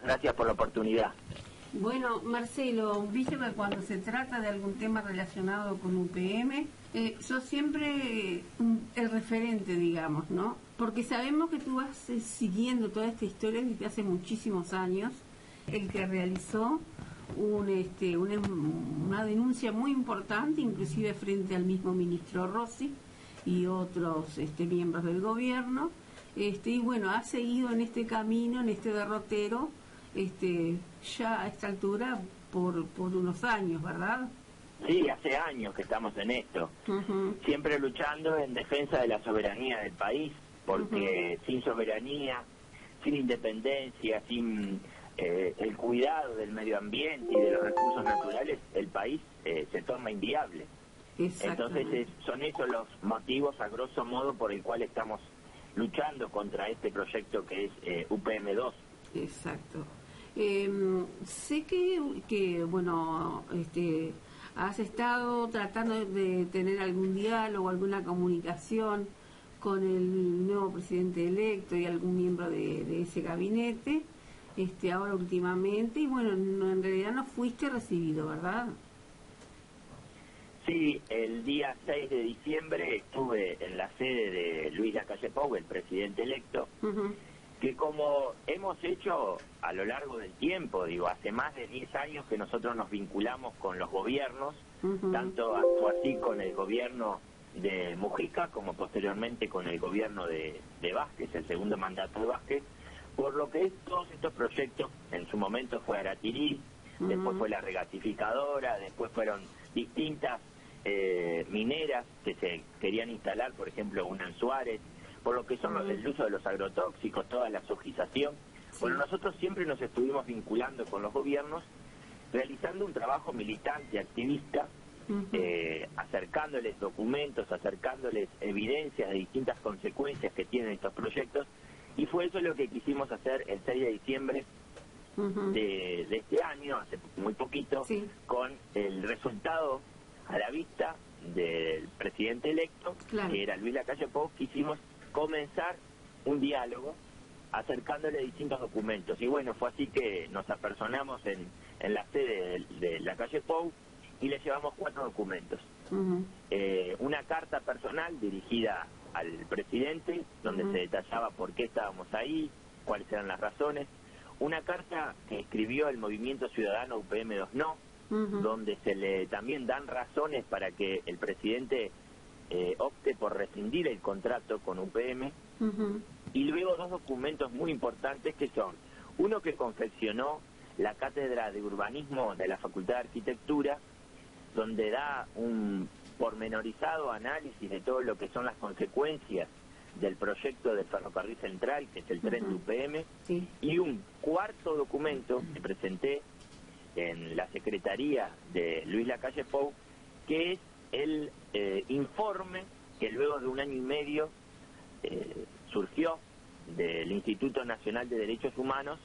Gracias por la oportunidad. Bueno, Marcelo, viste que cuando se trata de algún tema relacionado con UPM, sos siempre el referente, digamos, ¿no? Porque sabemos que tú vas siguiendo toda esta historia desde hace muchísimos años, el que realizó una denuncia muy importante, inclusive frente al mismo ministro Rossi y otros miembros del gobierno, y bueno, ha seguido en este camino, en este derrotero, ya a esta altura por unos años, ¿verdad? Sí, hace años que estamos en esto, siempre luchando en defensa de la soberanía del país, porque sin soberanía, sin independencia, sin el cuidado del medio ambiente y de los recursos naturales, el país se torna inviable. Entonces son esos los motivos, a grosso modo, por el cual estamos luchando contra este proyecto que es UPM2. Exacto. Sé que bueno, has estado tratando de tener algún diálogo, alguna comunicación con el nuevo presidente electo y algún miembro de ese gabinete, ahora últimamente, y bueno, en realidad no fuiste recibido, ¿verdad? Sí, el día 6 de diciembre estuve en la sede de Luis Lacalle Pou, el presidente electo, que como hemos hecho a lo largo del tiempo, digo, hace más de 10 años que nosotros nos vinculamos con los gobiernos, tanto así con el gobierno de Mujica como posteriormente con el gobierno de Vázquez, el segundo mandato de Vázquez, por lo que todos estos proyectos, en su momento fue Aratirí, después fue la regasificadora, después fueron distintas mineras que se querían instalar, por ejemplo, una en Suárez, por lo que son el uso de los agrotóxicos, toda la sojización. Bueno, nosotros siempre nos estuvimos vinculando con los gobiernos, realizando un trabajo militante, activista, acercándoles documentos, acercándoles evidencias de distintas consecuencias que tienen estos proyectos, y fue eso lo que quisimos hacer el 6 de diciembre de este año, hace muy poquito, con el resultado a la vista del presidente electo, que era Luis Lacalle Pou. Quisimos comenzar un diálogo acercándole distintos documentos, y bueno, fue así que nos apersonamos en la sede de Lacalle Pou y le llevamos 4 documentos. Una carta personal dirigida al presidente, donde se detallaba por qué estábamos ahí, cuáles eran las razones. Una carta que escribió el Movimiento Ciudadano UPM2 No, donde se le también dan razones para que el presidente opte por rescindir el contrato con UPM, y luego 2 documentos muy importantes, que son uno que confeccionó la Cátedra de Urbanismo de la Facultad de Arquitectura, donde da un pormenorizado análisis de todo lo que son las consecuencias del proyecto del ferrocarril central, que es el tren de UPM, y un cuarto documento que presenté en la Secretaría de Luis Lacalle Pou, que es el informe que luego de 1 año y medio surgió del Instituto Nacional de Derechos Humanos,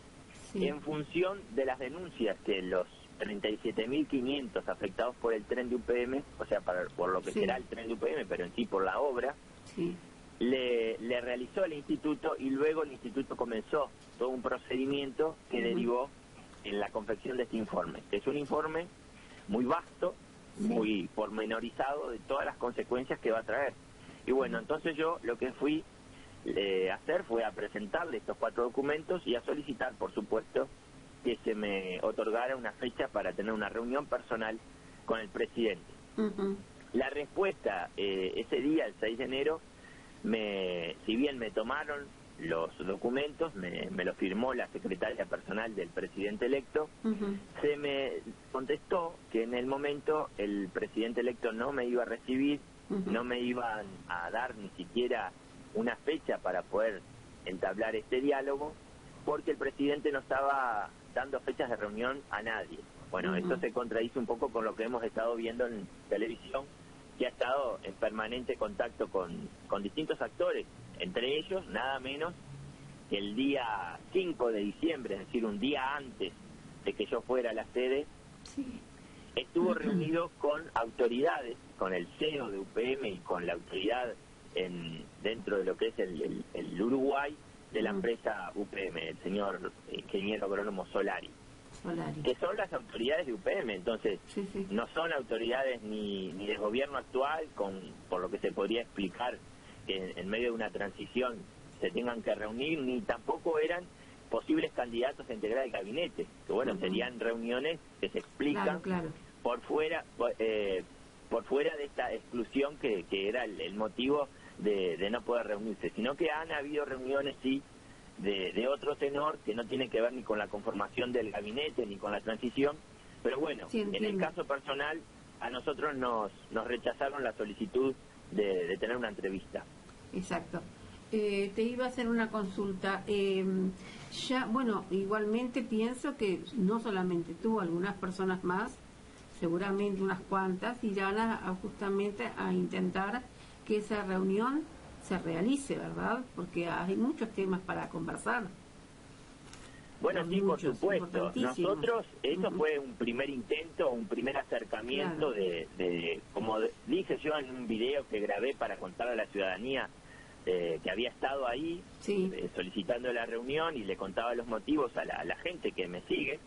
en función de las denuncias que los 37.500 afectados por el tren de UPM, o sea, por lo que será el tren de UPM, pero en sí por la obra, le realizó el instituto, y luego el instituto comenzó todo un procedimiento que derivó en la confección de este informe. Es un informe muy vasto, muy pormenorizado de todas las consecuencias que va a traer. Y bueno, entonces yo lo que fui a hacer fue a presentarle estos 4 documentos y a solicitar, por supuesto, que se me otorgara una fecha para tener una reunión personal con el presidente. La respuesta ese día, el 6 de enero, si bien me tomaron los documentos, me lo firmó la secretaria personal del presidente electo, se me contestó que en el momento el presidente electo no me iba a recibir, no me iban a dar ni siquiera una fecha para poder entablar este diálogo, porque el presidente no estaba dando fechas de reunión a nadie. Bueno, esto se contradice un poco con lo que hemos estado viendo en televisión, que ha estado en permanente contacto con distintos actores, entre ellos nada menos que el día 5 de diciembre, es decir, un día antes de que yo fuera a la sede, estuvo reunido con autoridades, con el CEO de UPM y con la autoridad dentro de lo que es el Uruguay, de la empresa UPM, el señor ingeniero agrónomo Solari, que son las autoridades de UPM. Entonces no son autoridades ni del gobierno actual, por lo que se podría explicar que en medio de una transición se tengan que reunir, ni tampoco eran posibles candidatos a integrar el gabinete, que bueno, serían reuniones que se explican por fuera de esta exclusión que era el motivo de no poder reunirse, sino que han habido reuniones de otro tenor que no tienen que ver ni con la conformación del gabinete ni con la transición, pero bueno, en el caso personal a nosotros nos rechazaron la solicitud de tener una entrevista. Exacto. Te iba a hacer una consulta. Ya, bueno, igualmente pienso que no solamente tú, algunas personas más, seguramente unas cuantas, irán justamente a intentar que esa reunión se realice, ¿verdad? Porque hay muchos temas para conversar. Bueno, sí, por supuesto. Nosotros, eso fue un primer intento, un primer acercamiento de como dije yo en un video que grabé para contar a la ciudadanía que había estado ahí solicitando la reunión, y le contaba los motivos a la gente que me sigue.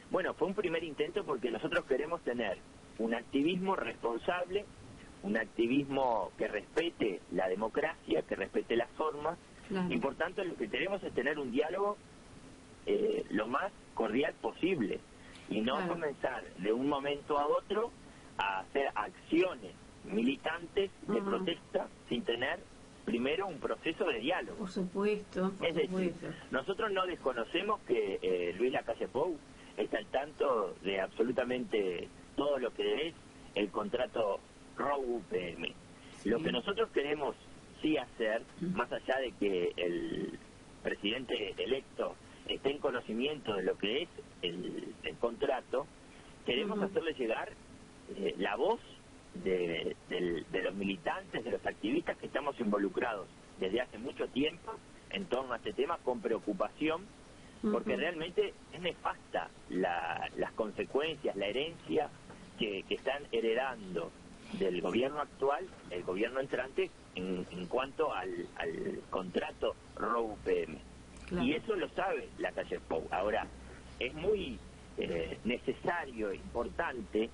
Bueno, fue un primer intento porque nosotros queremos tener un activismo responsable, un activismo que respete la democracia, que respete las formas, y por tanto lo que queremos es tener un diálogo lo más cordial posible, y no comenzar de un momento a otro a hacer acciones militantes de protesta sin tener primero un proceso de diálogo. Por supuesto. Es decir, nosotros no desconocemos que Luis Lacalle Pou está al tanto de absolutamente todo lo que es el contrato ROU-UPM. Lo que nosotros queremos sí hacer, más allá de que el presidente electo esté en conocimiento de lo que es el contrato, queremos hacerle llegar la voz de los militantes, de los activistas que estamos involucrados desde hace mucho tiempo en torno a este tema, con preocupación, porque realmente es nefasta las consecuencias, la herencia que están heredando del gobierno actual, el gobierno entrante, en cuanto al contrato ROU-UPM. Y eso lo sabe Lacalle Pou. Ahora, es muy necesario e importante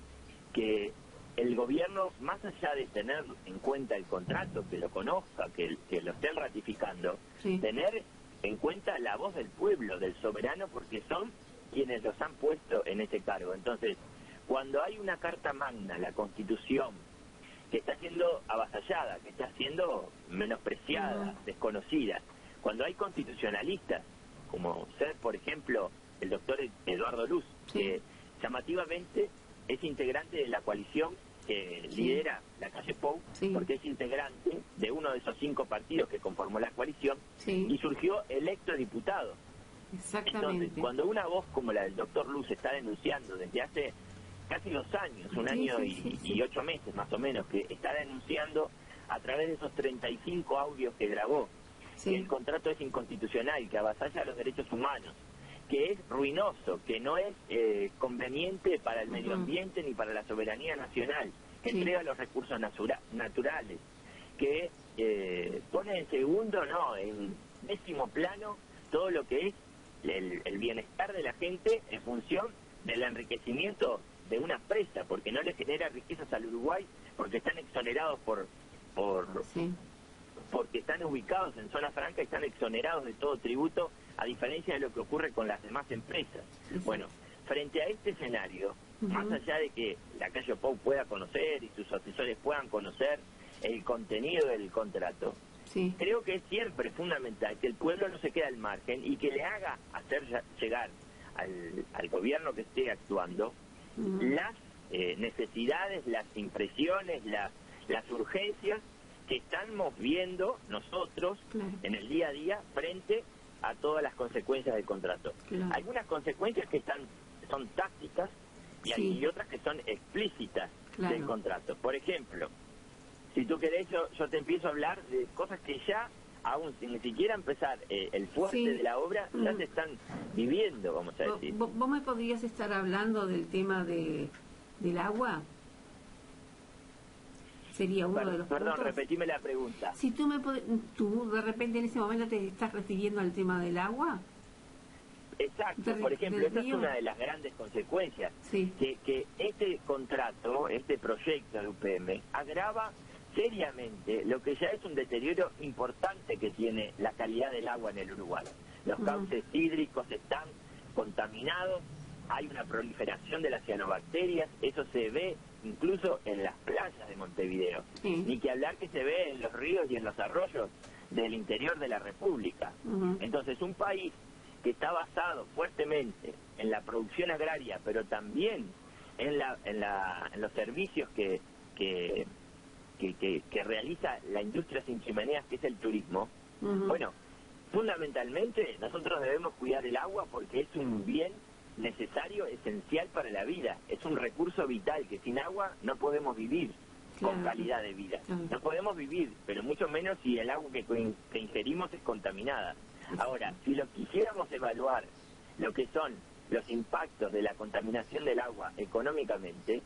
que el gobierno, más allá de tener en cuenta el contrato, que lo conozca, que lo estén ratificando, tener en cuenta la voz del pueblo, del soberano, porque son quienes los han puesto en ese cargo. Entonces, cuando hay una carta magna, la Constitución, que está siendo avasallada, que está siendo menospreciada, desconocida, cuando hay constitucionalistas, como ser, por ejemplo, el doctor Eduardo Luz, que llamativamente es integrante de la coalición que lidera Lacalle Pou, porque es integrante de uno de esos 5 partidos que conformó la coalición, y surgió electo diputado. Exactamente. Entonces, cuando una voz como la del doctor Luz está denunciando desde hace casi 2 años, un año y 8 meses más o menos, que está denunciando a través de esos 35 audios que grabó, que el contrato es inconstitucional, que avasalla los derechos humanos, que es ruinoso, que no es conveniente para el medio ambiente ni para la soberanía nacional, que entrega los recursos naturales, que pone en segundo, en 10º plano, todo lo que es el bienestar de la gente en función del enriquecimiento de una empresa, porque no le genera riquezas al Uruguay, porque están exonerados porque están ubicados en zona franca y están exonerados de todo tributo, a diferencia de lo que ocurre con las demás empresas. Bueno, frente a este escenario, más allá de que Lacalle Pou pueda conocer y sus asesores puedan conocer el contenido del contrato, creo que es siempre fundamental que el pueblo no se quede al margen y que le haga hacer llegar al gobierno que esté actuando las necesidades, las impresiones, las urgencias que estamos viendo nosotros en el día a día frente a todas las consecuencias del contrato. Algunas consecuencias que son tácticas y otras que son explícitas del contrato. Por ejemplo, si tú querés, yo te empiezo a hablar de cosas que ya, aún sin ni siquiera empezar el fuerte de la obra, ya se están viviendo, vamos a decir. ¿Vos me podrías estar hablando del tema del agua? sería uno de los Perdón, puntos. repetime la pregunta. Si tú de repente en ese momento te estás refiriendo al tema del agua. Exacto, por ejemplo, esa es una de las grandes consecuencias, sí. que este contrato, este proyecto de UPM, agrava seriamente lo que ya es un deterioro importante que tiene la calidad del agua en el Uruguay. Los cauces hídricos están contaminados, hay una proliferación de las cianobacterias, eso se ve incluso en las playas de Montevideo, ni que hablar que se ve en los ríos y en los arroyos del interior de la República. Entonces, un país que está basado fuertemente en la producción agraria, pero también en los servicios que realiza la industria sin chimeneas, que es el turismo, bueno, fundamentalmente nosotros debemos cuidar el agua porque es un bien necesario, esencial para la vida, es un recurso vital que sin agua no podemos vivir con calidad de vida. No podemos vivir, pero mucho menos si el agua que ingerimos es contaminada. Ahora, si lo quisiéramos evaluar, lo que son los impactos de la contaminación del agua económicamente,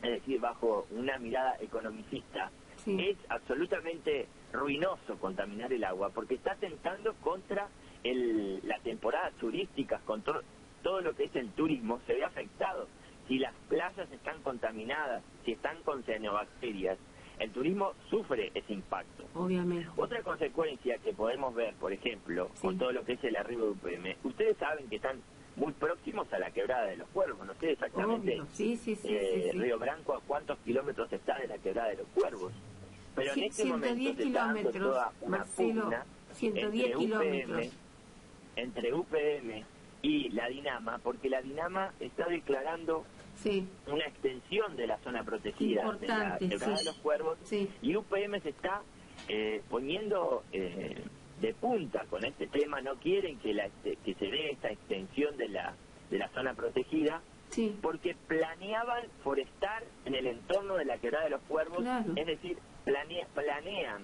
es decir, bajo una mirada economicista, es absolutamente ruinoso contaminar el agua, porque está atentando contra la temporada turística, con todo lo que es el turismo, se ve afectado. Si las playas están contaminadas, si están con cianobacterias, el turismo sufre ese impacto. Obviamente. Otra consecuencia que podemos ver, por ejemplo, con todo lo que es el arribo de UPM, ustedes saben que están muy próximos a la quebrada de los Cuervos, no sé exactamente Río Branco a cuántos kilómetros está de la quebrada de los Cuervos, pero en este momento se está dando toda una pugna 110 kilómetros entre UPM y la Dinama, porque la Dinama está declarando una extensión de la zona protegida de la quebrada de los Cuervos, y UPM se está poniendo de punta con este tema, no quieren que se dé esta extensión de la zona protegida, porque planeaban forestar en el entorno de la quebrada de los Cuervos, es decir, planean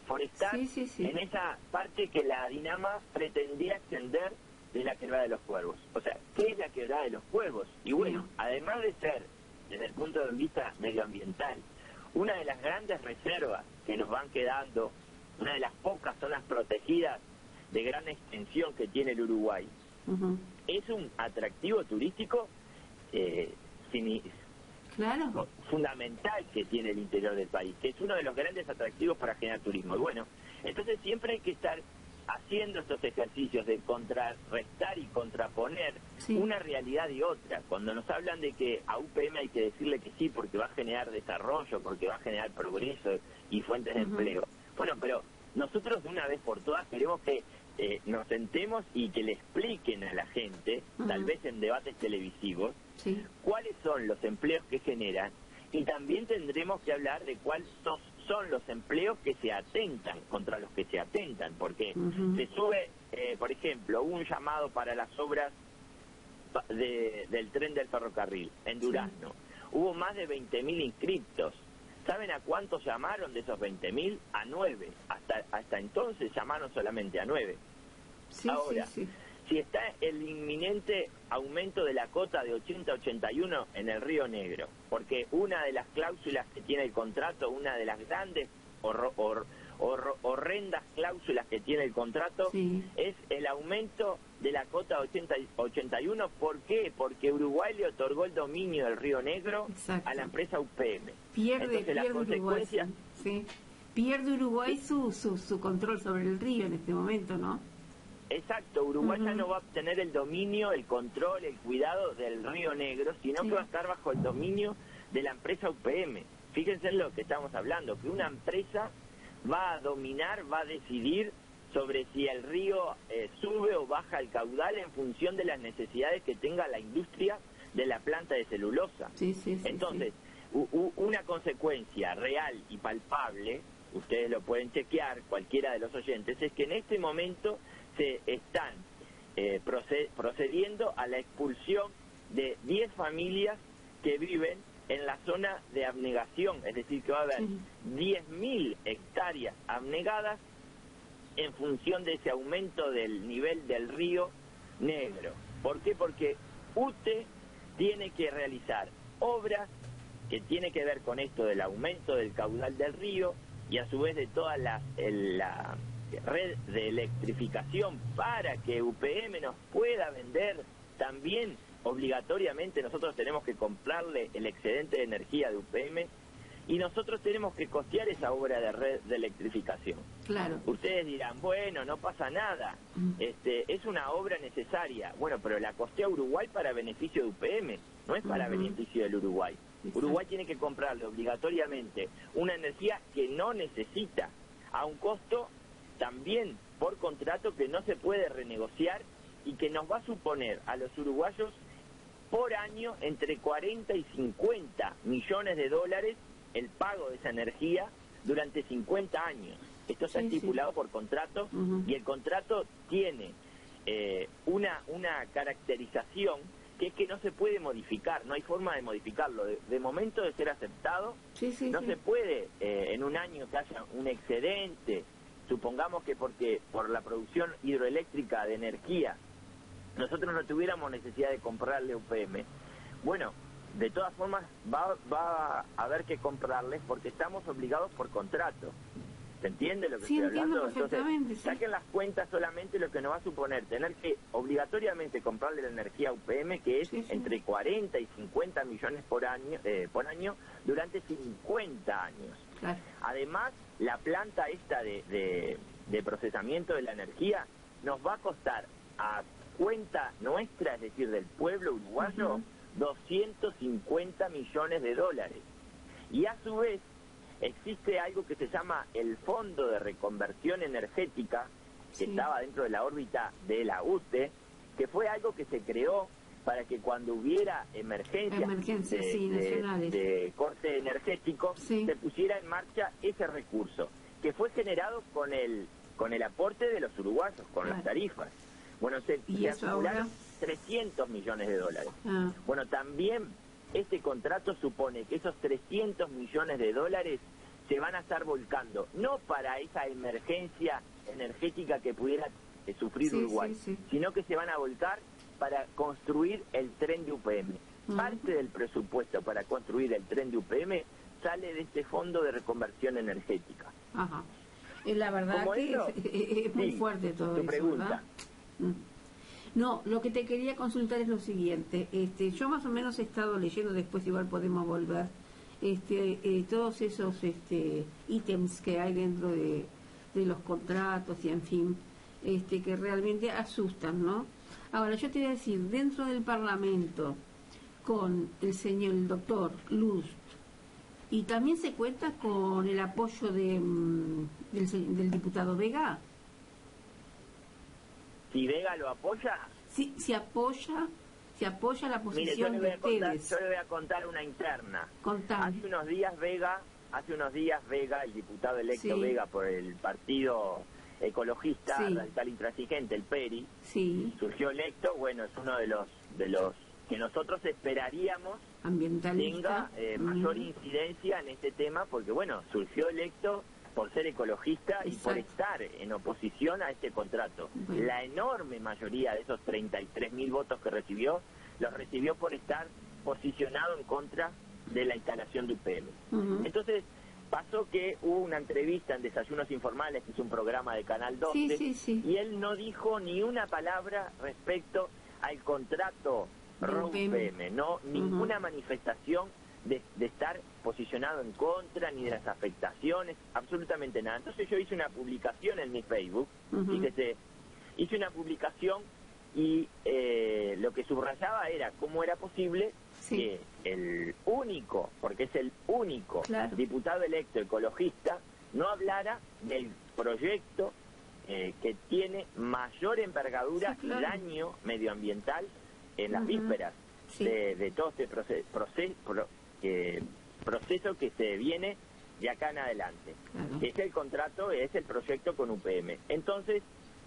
forestar en esa parte que la Dinama pretendía extender de la quebrada de los Cuervos. O sea, ¿qué es la quebrada de los Cuervos? Y bueno, además de ser, desde el punto de vista medioambiental, una de las grandes reservas que nos van quedando, una de las pocas zonas protegidas de gran extensión que tiene el Uruguay, es un atractivo turístico fundamental que tiene el interior del país, que es uno de los grandes atractivos para generar turismo. Y bueno, entonces siempre hay que estar haciendo estos ejercicios de contrarrestar y contraponer una realidad y otra. Cuando nos hablan de que a UPM hay que decirle que sí porque va a generar desarrollo, porque va a generar progreso y fuentes de empleo. Bueno, pero nosotros de una vez por todas queremos que nos sentemos y que le expliquen a la gente, tal vez en debates televisivos, cuáles son los empleos que generan, y también tendremos que hablar de cuáles son los empleos que se atentan, contra los que se atentan, porque se sube, por ejemplo, un llamado para las obras del tren del ferrocarril en Durazno. Hubo más de 20.000 inscriptos. ¿Saben a cuántos llamaron de esos 20.000? A 9. Hasta entonces llamaron solamente a 9. Ahora, si está el inminente aumento de la cota de 80 a 81 en el Río Negro, porque una de las cláusulas que tiene el contrato, una de las grandes horrendas cláusulas que tiene el contrato, es el aumento de la cota 80-81. ¿Por qué? Porque Uruguay le otorgó el dominio del Río Negro a la empresa UPM. Pierde Uruguay, pierde Uruguay su control sobre el río en este momento, ¿no? Exacto, Uruguay ya no va a obtener el dominio, el control, el cuidado del Río Negro, sino que va a estar bajo el dominio de la empresa UPM. Fíjense en lo que estamos hablando, que una empresa va a dominar, va a decidir sobre si el río sube o baja el caudal en función de las necesidades que tenga la industria de la planta de celulosa. Entonces, una consecuencia real y palpable, ustedes lo pueden chequear, cualquiera de los oyentes, es que en este momento se están procediendo a la expulsión de 10 familias que viven en la zona de abnegación, es decir, que va a haber 10.000 hectáreas abnegadas en función de ese aumento del nivel del Río Negro. ¿Por qué? Porque UTE tiene que realizar obras que tiene que ver con esto del aumento del caudal del río y a su vez de toda la red de electrificación para que UPM nos pueda vender también obligatoriamente. Nosotros tenemos que comprarle el excedente de energía de UPM y nosotros tenemos que costear esa obra de red de electrificación. Claro. Ustedes dirán, bueno, no pasa nada, es una obra necesaria. Bueno, pero la costea Uruguay para beneficio de UPM, no es para beneficio del Uruguay. Exacto. Uruguay tiene que comprarle obligatoriamente una energía que no necesita, a un costo también por contrato que no se puede renegociar y que nos va a suponer a los uruguayos por año entre 40 y 50 millones de dólares el pago de esa energía durante 50 años. Esto está estipulado por contrato y el contrato tiene una caracterización que es que no se puede modificar, no hay forma de modificarlo. De momento de ser aceptado, no se puede en un año que haya un excedente, supongamos que porque por la producción hidroeléctrica de energía nosotros no tuviéramos necesidad de comprarle UPM. Bueno, de todas formas va a haber que comprarles porque estamos obligados por contrato. ¿Se entiende lo que estoy hablando? Entonces, saquen las cuentas solamente lo que nos va a suponer tener que obligatoriamente comprarle la energía a UPM, que es entre 40 y 50 millones por año durante 50 años. Claro. Además, la planta esta de procesamiento de la energía nos va a costar a cuenta nuestra, es decir, del pueblo uruguayo, 250 millones de dólares. Y a su vez, existe algo que se llama el Fondo de Reconversión Energética, que estaba dentro de la órbita de la UTE, que fue algo que se creó para que cuando hubiera emergencias de corte energético, se pusiera en marcha ese recurso, que fue generado con el aporte de los uruguayos, con las tarifas. Bueno, se acumularon 300 millones de dólares. Bueno, también este contrato supone que esos 300 millones de dólares se van a estar volcando, no para esa emergencia energética que pudiera sufrir Uruguay, sino que se van a volcar para construir el tren de UPM. Parte del presupuesto para construir el tren de UPM sale de este Fondo de Reconversión Energética. Ajá. La verdad que es muy fuerte todo eso, pregunta. ¿verdad? No, lo que te quería consultar es lo siguiente. Yo más o menos he estado leyendo, después igual podemos volver, todos esos ítems que hay dentro de los contratos y en fin, que realmente asustan, ¿no? Ahora, yo te voy a decir, dentro del Parlamento, con el doctor Luz, y también se cuenta con el apoyo del diputado Vega. Si Vega lo apoya, sí, se apoya la posición de ustedes. Yo le voy a contar una interna. Contame. Hace unos días Vega, el diputado electo Vega por el partido ecologista radical intransigente, el PERI, surgió electo. Bueno, es uno de los que nosotros esperaríamos tenga mayor incidencia en este tema, porque bueno, surgió electo por ser ecologista y por estar en oposición a este contrato. La enorme mayoría de esos 33.000 votos que recibió, los recibió por estar posicionado en contra de la instalación de UPM. Entonces, pasó que hubo una entrevista en Desayunos Informales, que es un programa de Canal 12, y él no dijo ni una palabra respecto al contrato ROUPM, no, ninguna manifestación de estar posicionado en contra, ni de las afectaciones, absolutamente nada. Entonces yo hice una publicación en mi Facebook, fíjese, hice una publicación y lo que subrayaba era cómo era posible que el único, porque es el único diputado electo ecologista, no hablara del proyecto que tiene mayor envergadura y daño medioambiental en las vísperas de todo este proceso que se viene de acá en adelante. Es el contrato, es el proyecto con UPM. Entonces,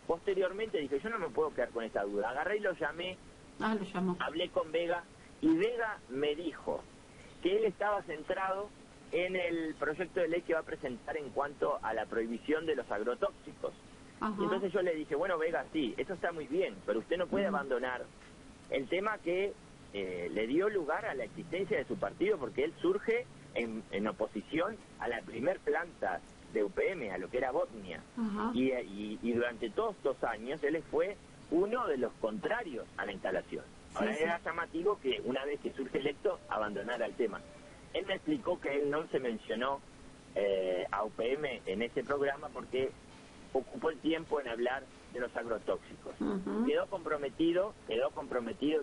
posteriormente dije, yo no me puedo quedar con esta duda. Agarré y lo llamé, hablé con Vega, y Vega me dijo que él estaba centrado en el proyecto de ley que va a presentar en cuanto a la prohibición de los agrotóxicos. Y entonces yo le dije, bueno, Vega, sí, eso está muy bien, pero usted no puede abandonar el tema que le dio lugar a la existencia de su partido, porque él surge en oposición a la primer planta de UPM, a lo que era Botnia. Y durante todos estos años él fue uno de los contrarios a la instalación. Ahora era llamativo que una vez que surge electo abandonara el tema. Él me explicó que él no se mencionó a UPM en ese programa porque ocupó el tiempo en hablar de los agrotóxicos. Quedó comprometido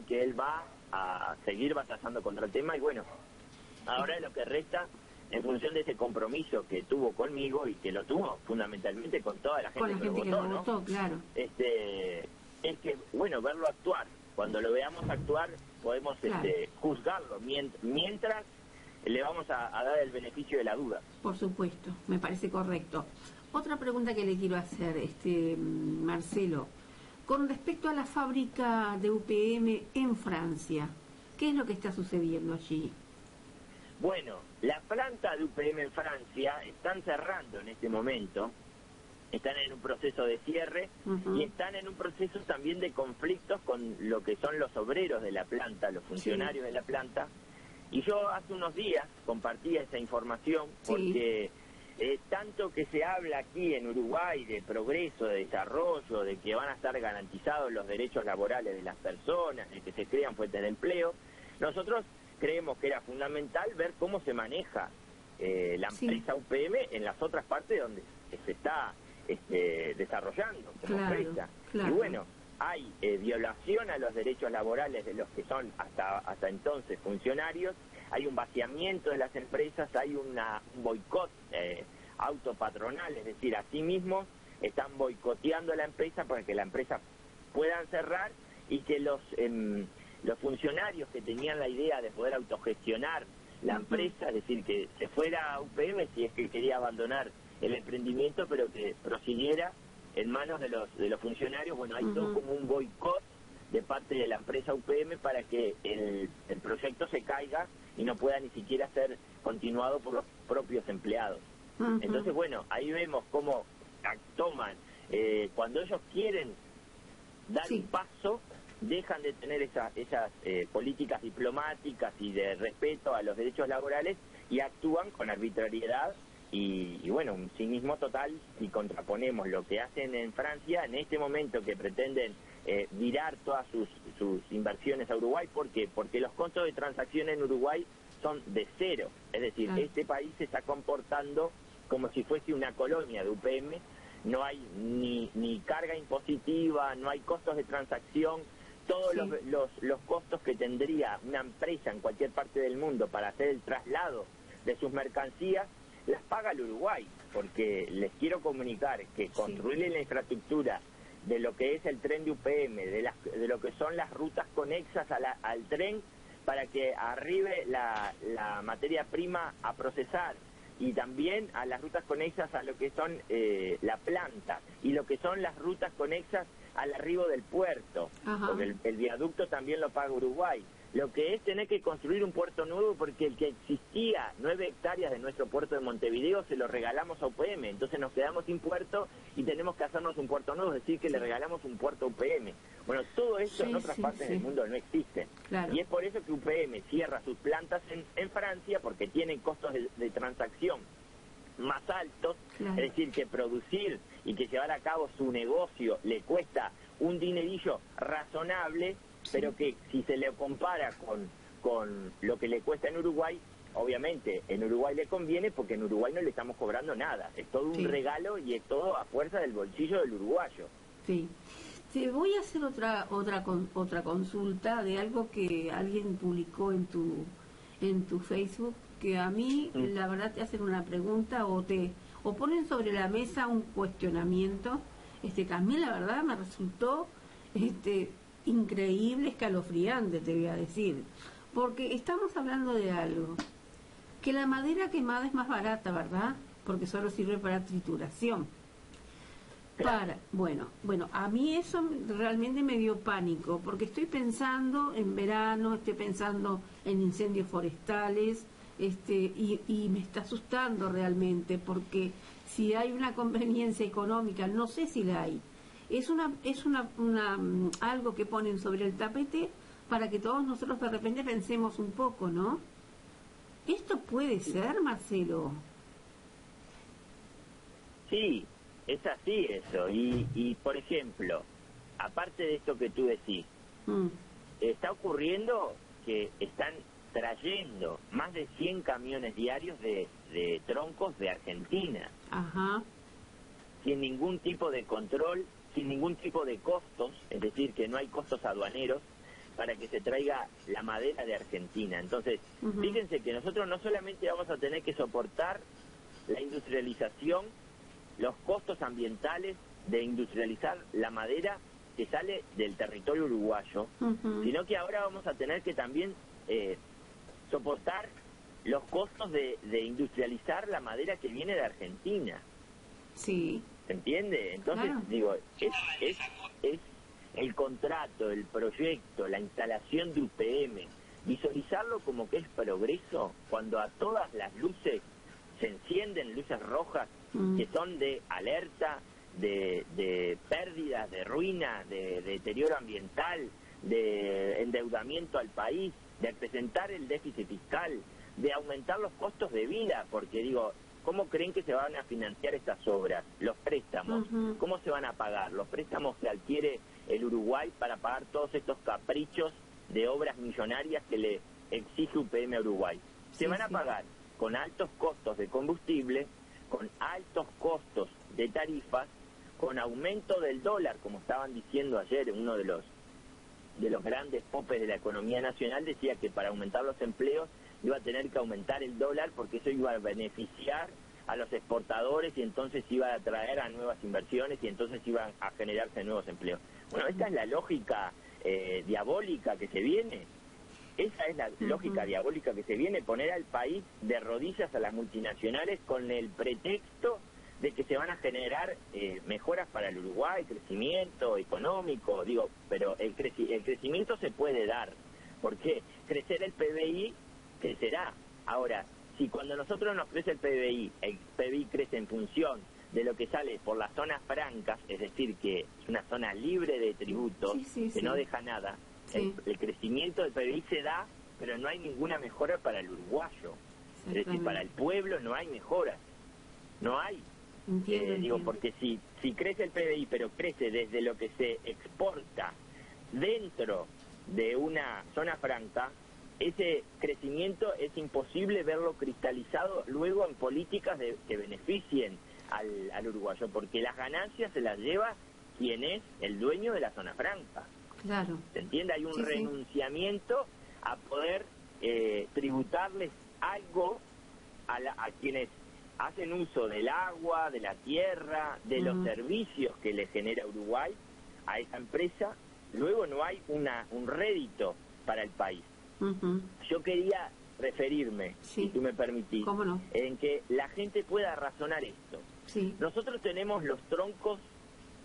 que él va a seguir batallando contra el tema, y bueno, ahora lo que resta, en función de ese compromiso que tuvo conmigo y que lo tuvo fundamentalmente con toda la gente, que lo votó, ¿no? Claro. Es que, bueno, verlo actuar. Cuando lo veamos actuar, podemos juzgarlo, mientras le vamos a dar el beneficio de la duda. Por supuesto, me parece correcto. Otra pregunta que le quiero hacer, Marcelo, con respecto a la fábrica de UPM en Francia, ¿qué es lo que está sucediendo allí? Bueno, la planta de UPM en Francia están cerrando en este momento, están en un proceso de cierre y están en un proceso también de conflictos con lo que son los obreros de la planta, los funcionarios de la planta. Y yo hace unos días compartí esa información porque tanto que se habla aquí en Uruguay de progreso, de desarrollo, de que van a estar garantizados los derechos laborales de las personas, de que se crean fuentes de empleo, nosotros creemos que era fundamental ver cómo se maneja la empresa UPM en las otras partes donde se está desarrollando como empresa. Y bueno, hay violación a los derechos laborales de los que son hasta entonces funcionarios, hay un vaciamiento de las empresas, hay un boicot autopatronal, es decir, asimismo están boicoteando a la empresa para que la empresa puedan cerrar y que los funcionarios que tenían la idea de poder autogestionar la empresa, es decir, que se fuera a UPM si es que quería abandonar el emprendimiento, pero que prosiguiera en manos de los funcionarios. Bueno, hay todo como un boicot de parte de la empresa UPM para que el proyecto se caiga y no pueda ni siquiera ser continuado por los propios empleados. Entonces, bueno, ahí vemos cómo toman, cuando ellos quieren dar un paso, dejan de tener esas políticas diplomáticas y de respeto a los derechos laborales y actúan con arbitrariedad y bueno, un cinismo total. Si contraponemos lo que hacen en Francia en este momento, que pretenden virar todas sus inversiones a Uruguay. ¿Por qué? Porque los costos de transacción en Uruguay son de cero, es decir, este país se está comportando como si fuese una colonia de UPM, no hay ni carga impositiva, no hay costos de transacción, todos los costos que tendría una empresa en cualquier parte del mundo para hacer el traslado de sus mercancías, las paga el Uruguay, porque les quiero comunicar que construirle la infraestructura de lo que es el tren de UPM, de lo que son las rutas conexas al tren, para que arribe la materia prima a procesar, y también a las rutas conexas a lo que son la planta, y lo que son las rutas conexas al arribo del puerto, porque el viaducto también lo paga Uruguay. Lo que es tener que construir un puerto nuevo, porque el que existía, 9 hectáreas de nuestro puerto de Montevideo, se lo regalamos a UPM, entonces nos quedamos sin puerto y tenemos que hacernos un puerto nuevo, es decir, que le regalamos un puerto a UPM. Bueno, todo esto en otras partes del mundo no existe. Y es por eso que UPM cierra sus plantas en Francia, porque tienen costos de transacción más altos, es decir, que producir y que llevar a cabo su negocio le cuesta un dinerillo razonable, pero que si se le compara con lo que le cuesta en Uruguay, obviamente en Uruguay le conviene, porque en Uruguay no le estamos cobrando nada, es todo un regalo y es todo a fuerza del bolsillo del uruguayo. Te voy a hacer otra consulta de algo que alguien publicó en tu Facebook, que a mí la verdad te hacen una pregunta o ponen sobre la mesa un cuestionamiento, que a mí la verdad me resultó increíble, escalofriante, te voy a decir, porque estamos hablando de algo, que la madera quemada es más barata, ¿verdad? Porque solo sirve para trituración. Bueno, a mí eso realmente me dio pánico, porque estoy pensando en verano, estoy pensando en incendios forestales, y me está asustando realmente, porque si hay una conveniencia económica, no sé si la hay. Es algo que ponen sobre el tapete para que todos nosotros de repente pensemos un poco, ¿no? ¿Esto puede ser, Marcelo? Sí, es así eso. Y por ejemplo, aparte de esto que tú decís, está ocurriendo que están trayendo más de 100 camiones diarios de troncos de Argentina. Ajá. Sin ningún tipo de control, sin ningún tipo de costos, es decir, que no hay costos aduaneros para que se traiga la madera de Argentina. Entonces, fíjense que nosotros no solamente vamos a tener que soportar la industrialización, los costos ambientales de industrializar la madera que sale del territorio uruguayo, sino que ahora vamos a tener que también soportar los costos de industrializar la madera que viene de Argentina. Sí. ¿Se entiende? Entonces, claro, digo, es el contrato, el proyecto, la instalación de UPM, visualizarlo como que es progreso, cuando a todas las luces se encienden luces rojas que son de alerta, de pérdidas, de ruina, de deterioro ambiental, de endeudamiento al país, de acrecentar el déficit fiscal, de aumentar los costos de vida, porque digo, ¿cómo creen que se van a financiar estas obras? Los préstamos, ¿cómo se van a pagar? Los préstamos que adquiere el Uruguay para pagar todos estos caprichos de obras millonarias que le exige UPM a Uruguay. Se van a pagar con altos costos de combustible, con altos costos de tarifas, con aumento del dólar, como estaban diciendo ayer, uno de los grandes popes de la economía nacional decía que para aumentar los empleos iba a tener que aumentar el dólar porque eso iba a beneficiar a los exportadores y entonces iba a atraer a nuevas inversiones y entonces iban a generarse nuevos empleos. Bueno, esta es la lógica diabólica que se viene. Esa es la lógica diabólica que se viene, poner al país de rodillas a las multinacionales con el pretexto de que se van a generar mejoras para el Uruguay, crecimiento económico, digo, pero el crecimiento se puede dar, porque crecer el PBI crecerá. Ahora, si cuando nosotros nos crece el PBI crece en función de lo que sale por las zonas francas, es decir, que es una zona libre de tributos, que no deja nada, el crecimiento del PBI se da, pero no hay ninguna mejora para el uruguayo. Es decir, para el pueblo no hay mejoras, no hay. Digo, porque si crece el PBI, pero crece desde lo que se exporta dentro de una zona franca, ese crecimiento es imposible verlo cristalizado luego en políticas que beneficien al uruguayo, porque las ganancias se las lleva quien es el dueño de la zona franca. Claro. ¿Se entiende? Hay un renunciamiento a poder tributarles algo a quienes hacen uso del agua, de la tierra, de los servicios que le genera Uruguay a esa empresa. Luego no hay un rédito para el país. Yo quería referirme, si tú me permitís, en que la gente pueda razonar esto. Nosotros tenemos los troncos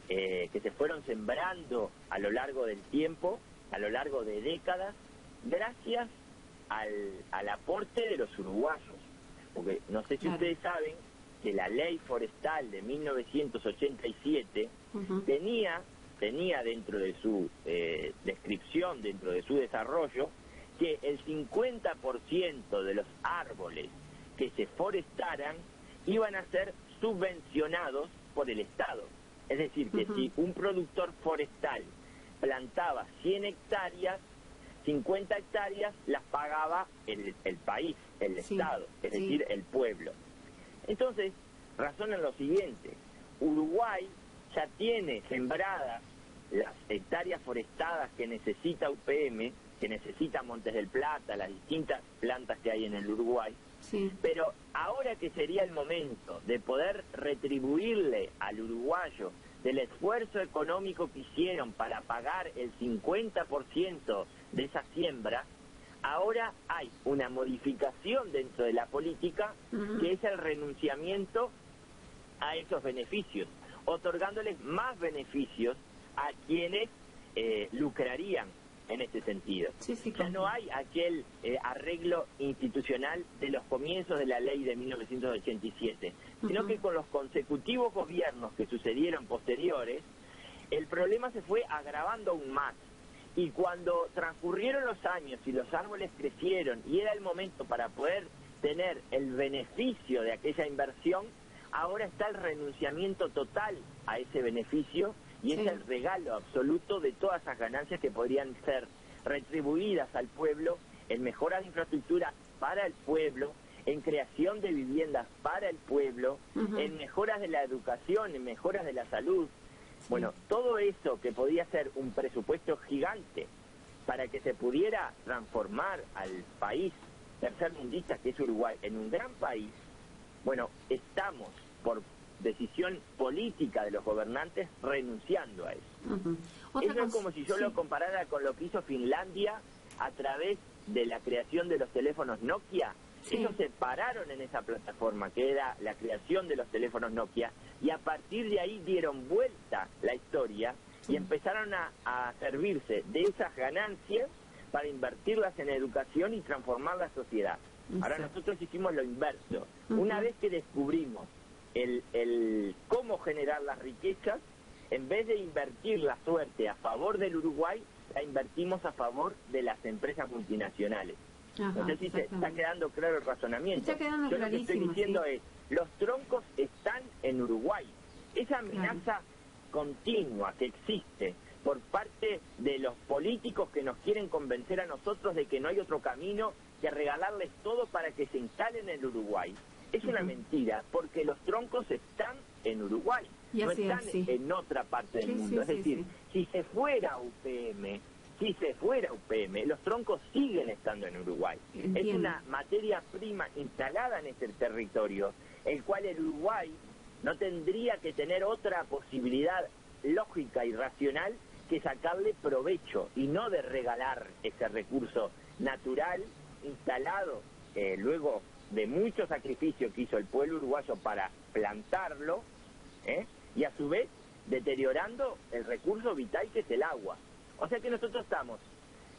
que se fueron sembrando a lo largo del tiempo, a lo largo de décadas, gracias al aporte de los uruguayos. Porque no sé si ustedes saben que la ley forestal de 1987 tenía dentro de su descripción, dentro de su desarrollo, que el 50% de los árboles que se forestaran iban a ser subvencionados por el Estado. Es decir, que si un productor forestal plantaba 100 hectáreas, 50 hectáreas las pagaba el país, el Estado, es decir, el pueblo. Entonces, razonan lo siguiente: Uruguay ya tiene sembradas las hectáreas forestadas que necesita UPM, que necesita Montes del Plata, las distintas plantas que hay en el Uruguay, pero ahora que sería el momento de poder retribuirle al uruguayo del esfuerzo económico que hicieron para pagar el 50% de esa siembra, ahora hay una modificación dentro de la política que es el renunciamiento a esos beneficios, otorgándoles más beneficios a quienes lucrarían en este sentido. Ya no hay aquel arreglo institucional de los comienzos de la ley de 1987, sino que con los consecutivos gobiernos que sucedieron posteriores, el problema se fue agravando aún más. Y cuando transcurrieron los años y los árboles crecieron y era el momento para poder tener el beneficio de aquella inversión, ahora está el renunciamiento total a ese beneficio y es el regalo absoluto de todas esas ganancias que podrían ser retribuidas al pueblo en mejoras de infraestructura para el pueblo, en creación de viviendas para el pueblo, en mejoras de la educación, en mejoras de la salud. Bueno, todo eso que podía ser un presupuesto gigante para que se pudiera transformar al país tercermundista que es Uruguay en un gran país, bueno, estamos por decisión política de los gobernantes renunciando a eso. Eso es como si yo lo comparara con lo que hizo Finlandia a través de la creación de los teléfonos Nokia. Ellos se pararon en esa plataforma que era la creación de los teléfonos Nokia y a partir de ahí dieron vuelta la historia y empezaron a servirse de esas ganancias para invertirlas en educación y transformar la sociedad. Ahora nosotros hicimos lo inverso. Una vez que descubrimos el cómo generar las riquezas, en vez de invertir la suerte a favor del Uruguay, la invertimos a favor de las empresas multinacionales. No sé si se está quedando claro el razonamiento. Yo lo que estoy diciendo es, los troncos están en Uruguay. Esa amenaza continua que existe por parte de los políticos que nos quieren convencer a nosotros de que no hay otro camino que regalarles todo para que se instalen en Uruguay. Es una mentira, porque los troncos están en Uruguay, no están en otra parte del mundo. Es decir, si se fuera UPM, los troncos siguen estando en Uruguay. Es una materia prima instalada en este territorio, el cual el Uruguay no tendría que tener otra posibilidad lógica y racional que sacarle provecho y no de regalar ese recurso natural instalado luego de mucho sacrificio que hizo el pueblo uruguayo para plantarlo, y a su vez deteriorando el recurso vital que es el agua. O sea que nosotros estamos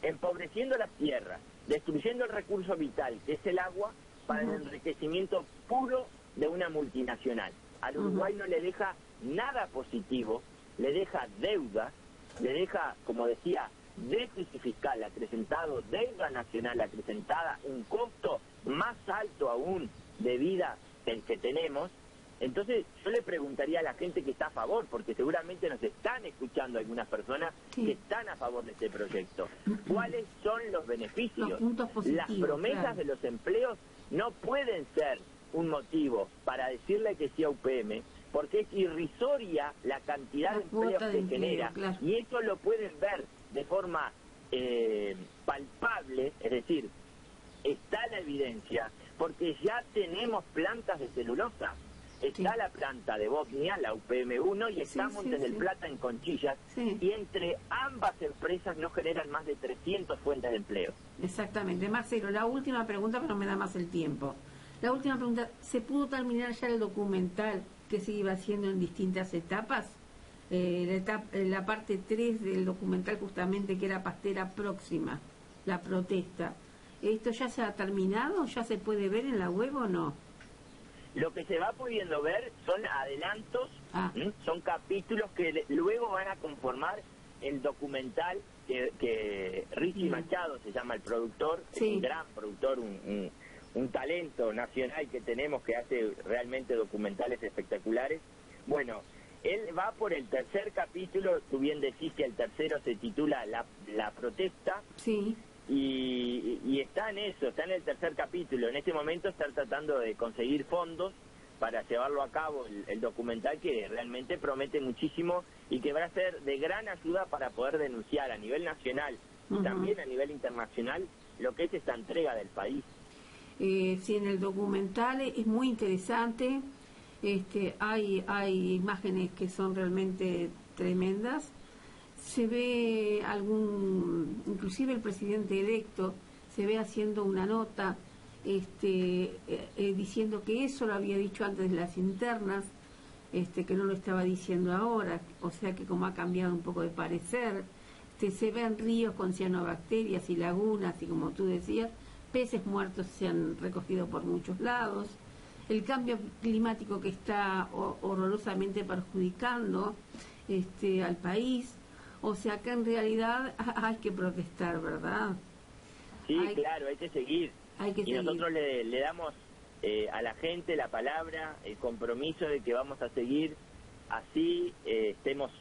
empobreciendo la tierra, destruyendo el recurso vital que es el agua para el enriquecimiento puro de una multinacional. Al Uruguay no le deja nada positivo, le deja deuda, le deja, como decía, déficit fiscal acrecentado, deuda nacional acrecentada, un costo más alto aún de vida que el que tenemos. Entonces yo le preguntaría a la gente que está a favor, porque seguramente nos están escuchando algunas personas que están a favor de este proyecto, ¿cuáles son los beneficios? Los puntos positivos, las promesas de los empleos no pueden ser un motivo para decirle que sí a UPM, porque es irrisoria la cantidad de empleos que genera, y eso lo pueden ver de forma palpable, es decir, está la evidencia, porque ya tenemos plantas de celulosa. Está la planta de Bosnia, la UPM1, y está Montes del Plata en Conchillas, y entre ambas empresas no generan más de 300 fuentes de empleo. Exactamente. Marcelo, la última pregunta, pero no me da más el tiempo. La última pregunta, ¿se pudo terminar ya el documental que se iba haciendo en distintas etapas? La parte 3 del documental justamente, que era Pastera Próxima, la protesta. ¿Esto ya se ha terminado? ¿Ya se puede ver en la web o no? Lo que se va pudiendo ver son adelantos, son capítulos que luego van a conformar el documental que Richie Machado se llama el productor, es un gran productor, un talento nacional que tenemos que hace realmente documentales espectaculares. Bueno, él va por el tercer capítulo, tú bien decís que el tercero se titula La protesta. Y está en eso, está en el tercer capítulo. En este momento están tratando de conseguir fondos para llevarlo a cabo el documental, que realmente promete muchísimo y que va a ser de gran ayuda para poder denunciar a nivel nacional y también a nivel internacional lo que es esta entrega del país. Sí, en el documental es muy interesante. Hay imágenes que son realmente tremendas. Se ve inclusive el presidente electo se ve haciendo una nota diciendo que eso lo había dicho antes de las internas, que no lo estaba diciendo ahora, o sea que como ha cambiado un poco de parecer. Se ven ríos con cianobacterias y lagunas, y como tú decías, peces muertos se han recogido por muchos lados. El cambio climático que está horrorosamente perjudicando al país. O sea que en realidad hay que protestar, ¿verdad? Sí, claro, hay que seguir. Hay que seguir. Nosotros le damos a la gente la palabra, el compromiso de que vamos a seguir así, estemos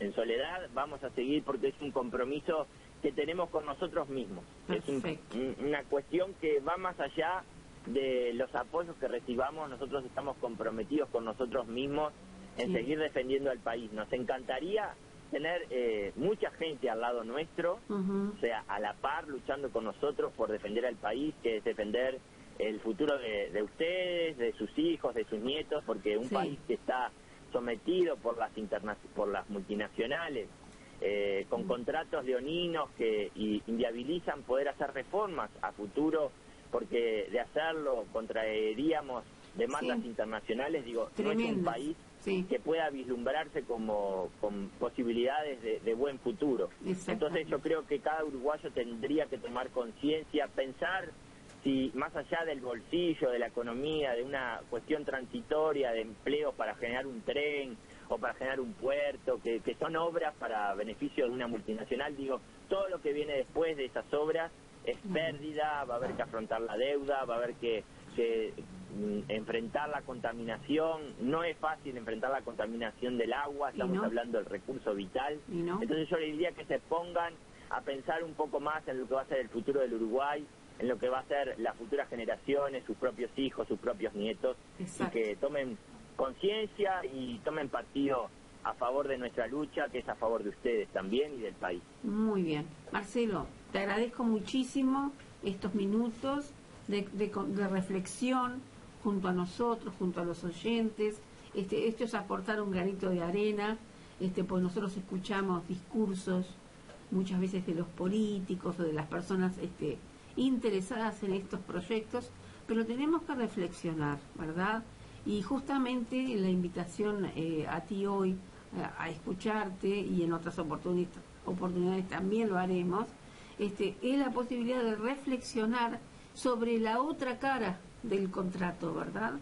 en soledad, vamos a seguir porque es un compromiso que tenemos con nosotros mismos. Perfecto. Es una cuestión que va más allá de los apoyos que recibamos. Nosotros estamos comprometidos con nosotros mismos en seguir defendiendo al país. Nos encantaría tener mucha gente al lado nuestro, o sea, a la par, luchando con nosotros por defender al país, que es defender el futuro de ustedes, de sus hijos, de sus nietos, porque un país que está sometido por las multinacionales, con contratos leoninos que inviabilizan poder hacer reformas a futuro, porque de hacerlo contraeríamos demandas internacionales. Digo, Tremendas. No es un país que pueda vislumbrarse con posibilidades de buen futuro. Entonces yo creo que cada uruguayo tendría que tomar conciencia, pensar si más allá del bolsillo, de la economía, de una cuestión transitoria de empleo para generar un tren o para generar un puerto, que son obras para beneficio de una multinacional, digo, todo lo que viene después de esas obras es pérdida, va a haber que afrontar la deuda, va a haber que enfrentar la contaminación. No es fácil enfrentar la contaminación del agua, estamos hablando del recurso vital. Entonces yo les diría que se pongan a pensar un poco más en lo que va a ser el futuro del Uruguay, en lo que va a ser las futuras generaciones, sus propios hijos, sus propios nietos, y que tomen conciencia y tomen partido a favor de nuestra lucha, que es a favor de ustedes también y del país. Muy bien. Marcelo, te agradezco muchísimo estos minutos de reflexión junto a nosotros, junto a los oyentes. Esto es aportar un granito de arena, pues nosotros escuchamos discursos muchas veces de los políticos o de las personas interesadas en estos proyectos, pero tenemos que reflexionar, ¿verdad? Y justamente la invitación a ti hoy a escucharte, y en otras oportunidades también lo haremos, es la posibilidad de reflexionar sobre la otra cara del contrato, ¿verdad?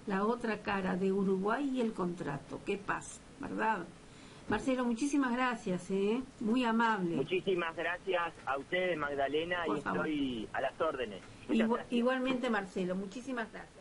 La otra cara de Uruguay y el contrato. ¿Qué pasa, verdad? Marcelo, muchísimas gracias, muy amable. Muchísimas gracias a ustedes, Magdalena, y estoy a las órdenes. Igualmente, Marcelo, muchísimas gracias.